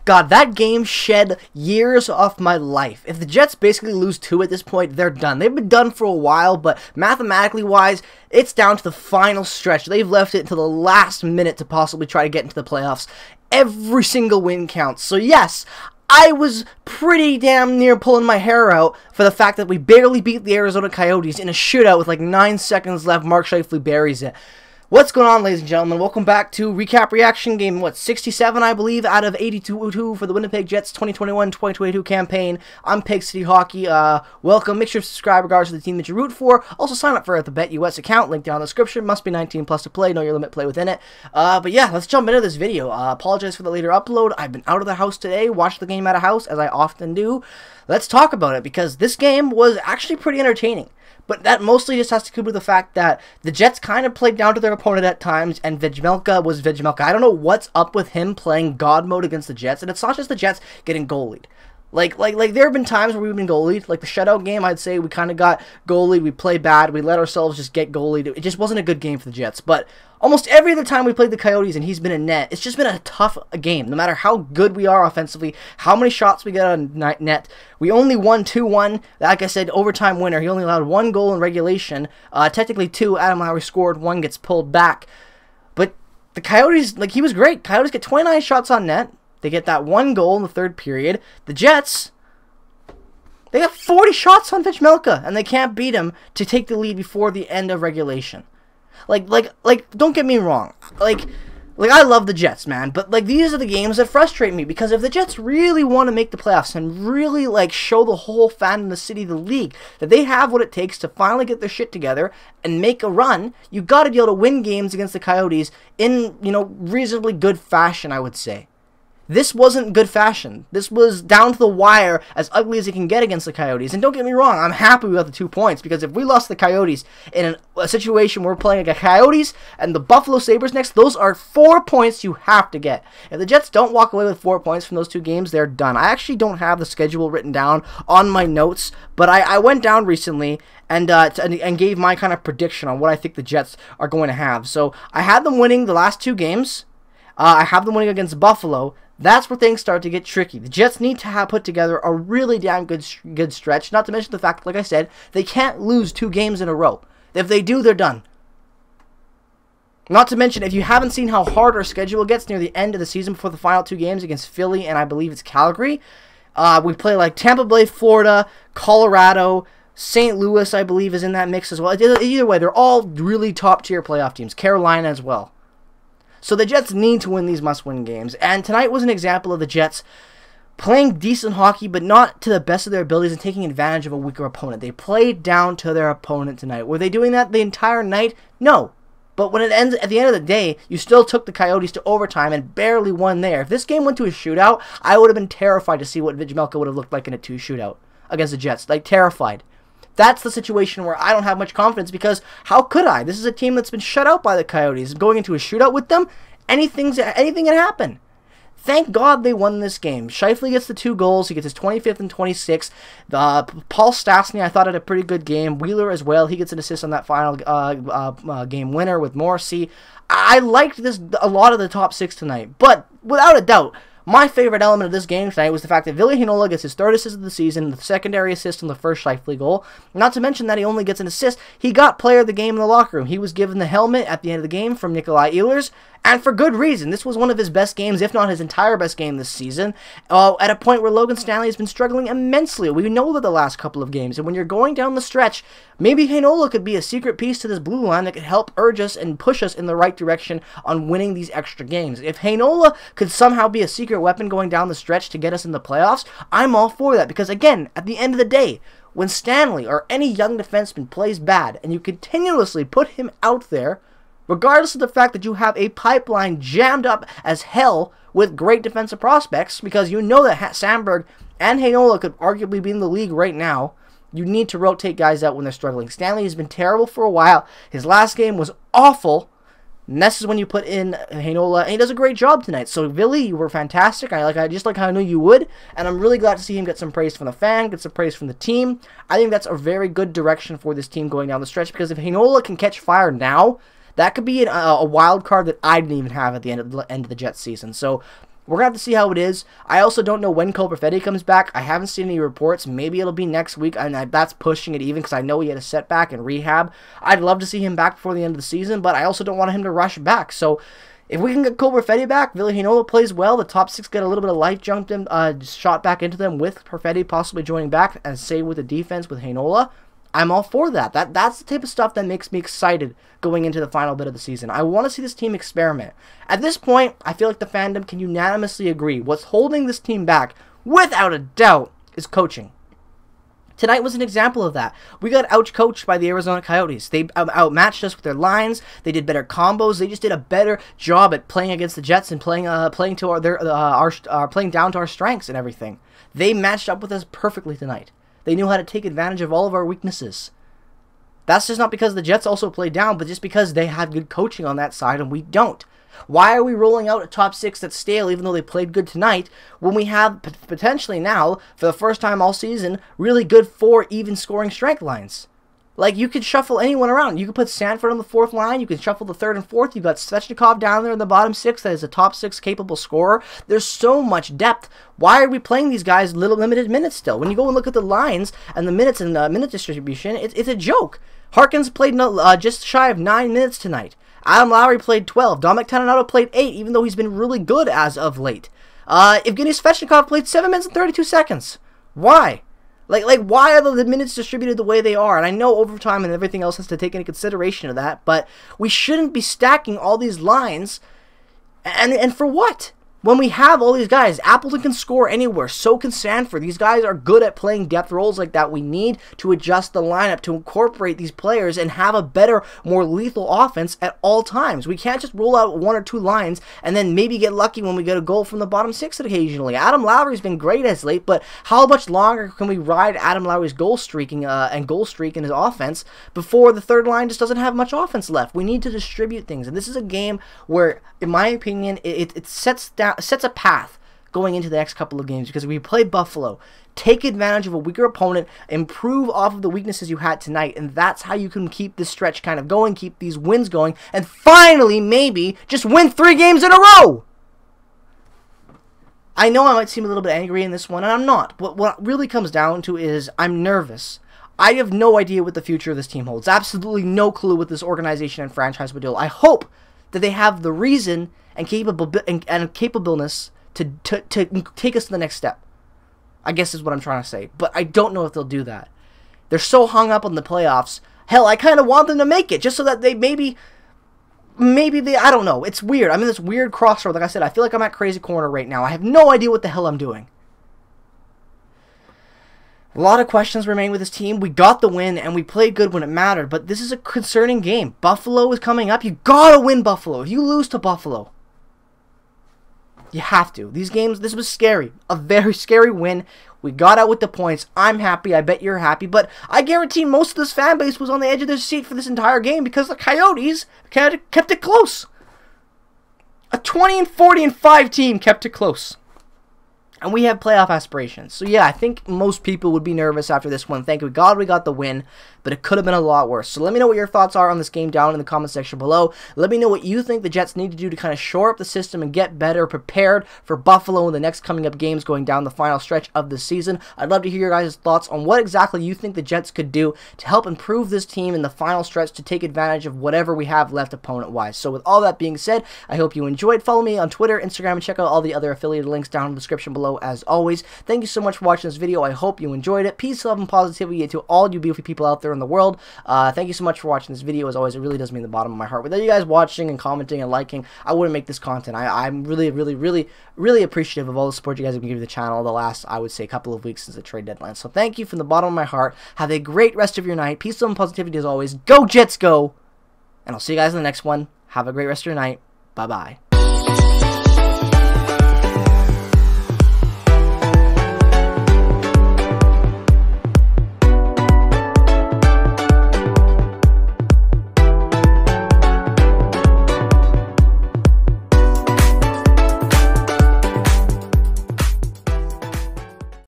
God, that game shed years off my life. If the Jets basically lose 2 at this point, they're done. They've been done for a while, but mathematically wise, it's down to the final stretch. They've left it until the last minute to possibly try to get into the playoffs. Every single win counts. So yes, I was pretty damn near pulling my hair out for the fact that we barely beat the Arizona Coyotes in a shootout with like 9 seconds left. Mark Scheifele buries it. What's going on, ladies and gentlemen? Welcome back to Recap Reaction Game, 67, I believe, out of 82 for the Winnipeg Jets 2021-2022 campaign. I'm Peg City Hockey. Welcome. Make sure to subscribe regardless of the team that you root for. Also, sign up for the BetUS account. Link down in the description. Must be 19 plus to play. Know your limit. Play within it. But yeah, let's jump into this video. Apologize for the later upload. I've been out of the house today. Watched the game out of house, as I often do. Let's talk about it, because this game was actually pretty entertaining. But that mostly just has to do with the fact that the Jets kind of played down to their opponent at times, and Vejmelka was Vejmelka. I don't know what's up with him playing God mode against the Jets, and it's not just the Jets getting goalied. Like there have been times where we've been goalied. Like the shutout game, I'd say we kind of got goalied. We played bad. We let ourselves just get goalied. It just wasn't a good game for the Jets. But almost every other time we played the Coyotes and he's been in net, it's just been a tough game. No matter how good we are offensively, how many shots we get on net, we only won 2-1. Like I said, overtime winner. He only allowed 1 goal in regulation. Technically 2. Adam Lowry scored. 1 gets pulled back. But the Coyotes, like, he was great. Coyotes get 29 shots on net. They get that 1 goal in the third period. The Jets, they got 40 shots on Vejmelka, and they can't beat him to take the lead before the end of regulation. Like, don't get me wrong. Like, I love the Jets, man, but, like, these are the games that frustrate me, because if the Jets really want to make the playoffs and really, like, show the whole fan in the city, the league, that they have what it takes to finally get their shit together and make a run, you got to be able to win games against the Coyotes in, you know, reasonably good fashion, I would say. This wasn't good fashion. This was down to the wire, as ugly as it can get against the Coyotes. And don't get me wrong, I'm happy we got the 2 points, because if we lost the Coyotes in a situation where we're playing like a Coyotes and the Buffalo Sabres next, those are 4 points you have to get. If the Jets don't walk away with 4 points from those 2 games, they're done. I actually don't have the schedule written down on my notes, but I went down recently and gave my kind of prediction on what I think the Jets are going to have. So I had them winning the last 2 games. I have them winning against Buffalo. That's where things start to get tricky. The Jets need to have put together a really damn good stretch, not to mention the fact, like I said, they can't lose 2 games in a row. If they do, they're done. Not to mention, if you haven't seen how hard our schedule gets near the end of the season before the final 2 games against Philly and I believe it's Calgary, we play like Tampa Bay, Florida, Colorado, St. Louis, I believe, is in that mix as well. Either way, they're all really top-tier playoff teams. Carolina as well. So the Jets need to win these must-win games. And tonight was an example of the Jets playing decent hockey, but not to the best of their abilities and taking advantage of a weaker opponent. They played down to their opponent tonight. Were they doing that the entire night? No. But when it ends, at the end of the day, you still took the Coyotes to overtime and barely won there. If this game went to a shootout, I would have been terrified to see what Vejmelka would have looked like in a 2 shootout against the Jets. Like, terrified. That's the situation where I don't have much confidence, because how could I? This is a team that's been shut out by the Coyotes. Going into a shootout with them, anything can happen. Thank God they won this game. Scheifele gets the 2 goals. He gets his 25th and 26th. Paul Stastny, I thought, had a pretty good game. Wheeler as well. He gets an assist on that final game winner with Morrissey. I liked a lot of the top 6 tonight, but without a doubt, my favorite element of this game tonight was the fact that Ville Heinola gets his 3rd assist of the season, the secondary assist on the first Scheifele goal. Not to mention that he only gets an assist. He got player of the game in the locker room. He was given the helmet at the end of the game from Nikolai Ehlers, and for good reason. This was one of his best games, if not his entire best game this season, at a point where Logan Stanley has been struggling immensely. We know that the last couple of games, and when you're going down the stretch, maybe Heinola could be a secret piece to this blue line that could help urge us and push us in the right direction on winning these extra games. If Heinola could somehow be a secret weapon going down the stretch to get us in the playoffs, I'm all for that, because again, at the end of the day, when Stanley or any young defenseman plays bad and you continuously put him out there, regardless of the fact that you have a pipeline jammed up as hell with great defensive prospects, because you know that Sandberg and Heinola could arguably be in the league right now, you need to rotate guys out when they're struggling. Stanley has been terrible for a while. His last game was awful. And this is when you put in Heinola, and he does a great job tonight. So, Ville, you were fantastic. I just like how I knew you would, and I'm really glad to see him get some praise from the fan, get some praise from the team. I think that's a very good direction for this team going down the stretch, because if Heinola can catch fire now, that could be a wild card that I didn't even have at the end of the Jets season. So, We're going to have to see how it is. I also don't know when Cole Perfetti comes back. I haven't seen any reports. Maybe it'll be next week, and that's pushing it even because I know he had a setback in rehab. I'd love to see him back before the end of the season, but I also don't want him to rush back. So if we can get Cole Perfetti back, Ville Heinola plays well, the top 6 get a little bit of life jumped in, shot back into them with Perfetti possibly joining back, and same with the defense with Heinola, I'm all for that. That's the type of stuff that makes me excited going into the final bit of the season. I want to see this team experiment. At this point, I feel like the fandom can unanimously agree what's holding this team back, without a doubt, is coaching. Tonight was an example of that. We got out-coached by the Arizona Coyotes. They outmatched us with their lines. They did better combos. They just did a better job at playing against the Jets and playing down to our strengths and everything. They matched up with us perfectly tonight. They knew how to take advantage of all of our weaknesses. That's just not because the Jets also play down, but just because they have good coaching on that side and we don't. Why are we rolling out a top 6 that's stale even though they played good tonight when we have potentially now, for the first time all season, really good 4 even scoring strength lines? Like, you could shuffle anyone around. You could put Sanford on the 4th line. You can shuffle the 3rd and 4th. You've got Svechnikov down there in the bottom 6 that is a top 6 capable scorer. There's so much depth. Why are we playing these guys limited minutes still? When you go and look at the lines and the minutes and minute distribution, it's a joke. Harkins played just shy of 9 minutes tonight. Adam Lowry played 12. Dominic Toninato played 8, even though he's been really good as of late. Evgeny Svechnikov played 7 minutes and 32 seconds. Why? Like, why are the minutes distributed the way they are? And I know overtime and everything else has to take into consideration of that, but we shouldn't be stacking all these lines. And for what? When we have all these guys, Appleton can score anywhere, so can Sanford. These guys are good at playing depth roles like that. We need to adjust the lineup to incorporate these players and have a better, more lethal offense at all times. We can't just roll out 1 or 2 lines and then maybe get lucky when we get a goal from the bottom 6 occasionally. Adam Lowry's been great as late, but how much longer can we ride Adam Lowry's goal streak in his offense before the 3rd line just doesn't have much offense left? We need to distribute things, and this is a game where, in my opinion, it sets a path going into the next couple of games, because we play Buffalo, take advantage of a weaker opponent, improve off of the weaknesses you had tonight, and that's how you can keep this stretch kind of going, keep these wins going, and finally, maybe, just win 3 games in a row! I know I might seem a little bit angry in this one, and I'm not, but what it really comes down to is I'm nervous. I have no idea what the future of this team holds. Absolutely no clue what this organization and franchise would do. I hope that they have the reason and capableness to take us to the next step, I guess is what I'm trying to say. But I don't know if they'll do that. They're so hung up on the playoffs. Hell, I kind of want them to make it, just so that they maybe they, I don't know. It's weird. I'm in this weird crossroad. Like I said, I feel like I'm at crazy corner right now. I have no idea what the hell I'm doing. A lot of questions remain with this team. We got the win, and we played good when it mattered, but this is a concerning game. Buffalo is coming up. You gotta win Buffalo. If you lose to Buffalo, you have to. These games, this was scary. A very scary win. We got out with the points. I'm happy. I bet you're happy. But I guarantee most of this fan base was on the edge of their seat for this entire game because the Coyotes kept it close. A 20-40-5 team kept it close. And we have playoff aspirations. So yeah, I think most people would be nervous after this one. Thank God we got the win, but it could have been a lot worse. So let me know what your thoughts are on this game down in the comment section below. Let me know what you think the Jets need to do to kind of shore up the system and get better prepared for Buffalo in the next coming up games going down the final stretch of the season. I'd love to hear your guys' thoughts on what exactly you think the Jets could do to help improve this team in the final stretch to take advantage of whatever we have left opponent-wise. So with all that being said, I hope you enjoyed. Follow me on Twitter, Instagram, and check out all the other affiliated links down in the description below as always. Thank you so much for watching this video. I hope you enjoyed it. Peace, love, and positivity to all you beautiful people out there in the world. Thank you so much for watching this video. As always, it really does mean the bottom of my heart. Without you guys watching and commenting and liking, I wouldn't make this content. I'm really appreciative of all the support you guys have been giving the channel the last, I would say, couple of weeks since the trade deadline. So thank you from the bottom of my heart. Have a great rest of your night. Peace, love, and positivity as always. Go Jets, go! And I'll see you guys in the next one. Have a great rest of your night. Bye-bye.